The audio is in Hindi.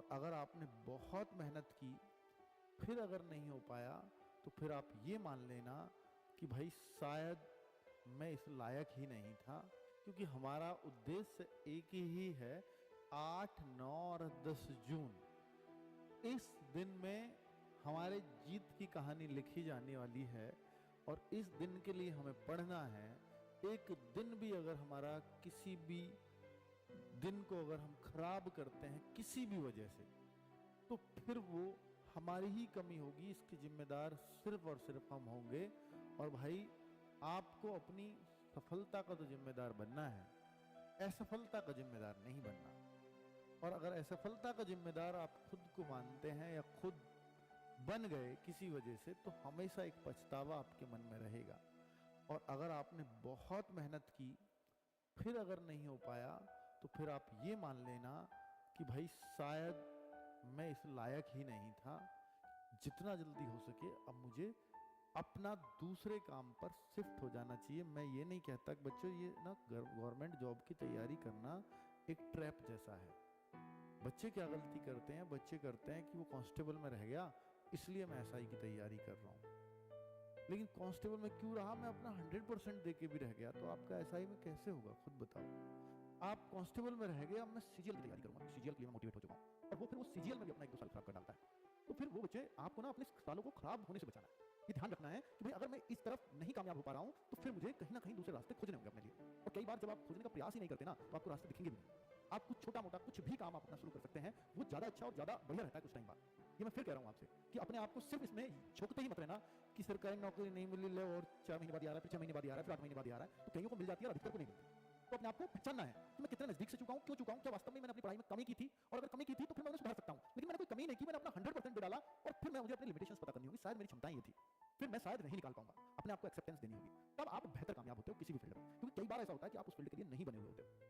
और अगर आपने बहुत मेहनत की फिर अगर नहीं हो पाया तो फिर आप ये मान लेना कि भाई शायद मैं इस लायक ही नहीं था, क्योंकि हमारा उद्देश्य एक ही है। 8, 9 और 10 जून इस दिन में हमारे जीत की कहानी लिखी जाने वाली है और इस दिन के लिए हमें पढ़ना है। एक दिन भी अगर हमारा किसी भी दिन को अगर हम खराब करते हैं किसी भी वजह से, तो फिर वो हमारी ही कमी होगी, इसके जिम्मेदार सिर्फ और सिर्फ हम होंगे। और भाई आपको अपनी सफलता का तो जिम्मेदार बनना है, असफलता का जिम्मेदार नहीं बनना। और अगर असफलता का जिम्मेदार आप खुद को मानते हैं या खुद बन गए किसी वजह से, तो हमेशा एक पछतावा आपके मन में रहेगा। और अगर आपने बहुत मेहनत की फिर अगर नहीं हो पाया तो फिर आप ये मान लेना कि भाई शायद मैं इस लायक ही नहीं था। जितना जल्दी हो सके अब मुझे अपना दूसरे काम पर शिफ्ट हो जाना चाहिए। मैं ये नहीं कहता कि बच्चों ये ना गवर्नमेंट जॉब की तैयारी करना एक ट्रैप जैसा है। बच्चे क्या गलती करते हैं, बच्चे करते हैं कि वो कांस्टेबल में रह गया इसलिए मैं एसआई की तैयारी कर रहा हूँ। लेकिन कांस्टेबल में क्यों रहा, मैं अपना 100% दे के भी रह गया, तो आपका एसआई में कैसे होगा खुद बताओ। आप कांस्टेबल में रह गए, अब मैं सीजीएल की तैयारी करूंगा, सीजीएल के लिए मैं मोटिवेट हो चुका हूँ, और वो फिर वो सीजीएल में भी अपना 1-2 साल खराब कर डालता है। तो फिर वो बच्चे आपको ना अपने सालों को खराब होने से बचाना है। ये ध्यान रखना है कि भाई अगर मैं इस तरफ नहीं कामयाब हो पा रहा हूँ तो फिर मुझे कहीं ना कहीं दूसरे रास्ते खोजने होंगे अपने लिए। और कई बार जब आप खोजने का प्रयास ही नहीं करते ना, तो आपको रास्ते दिखेंगे भी नहीं। आप कुछ छोटा मोटा कुछ भी काम आप अपना शुरू कर सकते हैं, वो ज्यादा अच्छा और ज्यादा बढ़िया रहता है कुछ टाइम बाद। ये मैं फिर कह रहा हूँ आपसे कि अपने आप को सिर्फ इसमें झोंकते ही मत रहना कि सरकारी नौकरी नहीं मिली ले और 4 महीने बाद आ रहा है, फिर 6 महीने बाद आ रहा है, फिर 8 महीने बाद आ रहा है। तो कईयों को मिल जाती है और अधिकतर को नहीं मिलती। तो अपने आप को पहचानना है कि मैं कितने नजदीक से चुका हूं, क्यों चुका हूं, क्या वास्तव में मैंने अपनी पढ़ाई में कमी की थी, और अगर कमी की थी तो फिर मैं उन्हें सुधार सकता हूं। लेकिन मैंने कोई कमी नहीं की, मैंने अपना 100% दे डाला, और फिर मैं मुझे अपनी लिमिटेशंस पता करनी होगी, शायद मेरी क्षमताएं ये थी, फिर मैं शायद नहीं निकाल पाऊंगा। अपने आप को एक्सेप्टेंस देनी होगी, तब आप बेहतर कामयाब होते हो किसी भी फील्ड में। क्योंकि कई बार ऐसा होता है कि आप उस फील्ड के लिए नहीं बने हुए होते हो।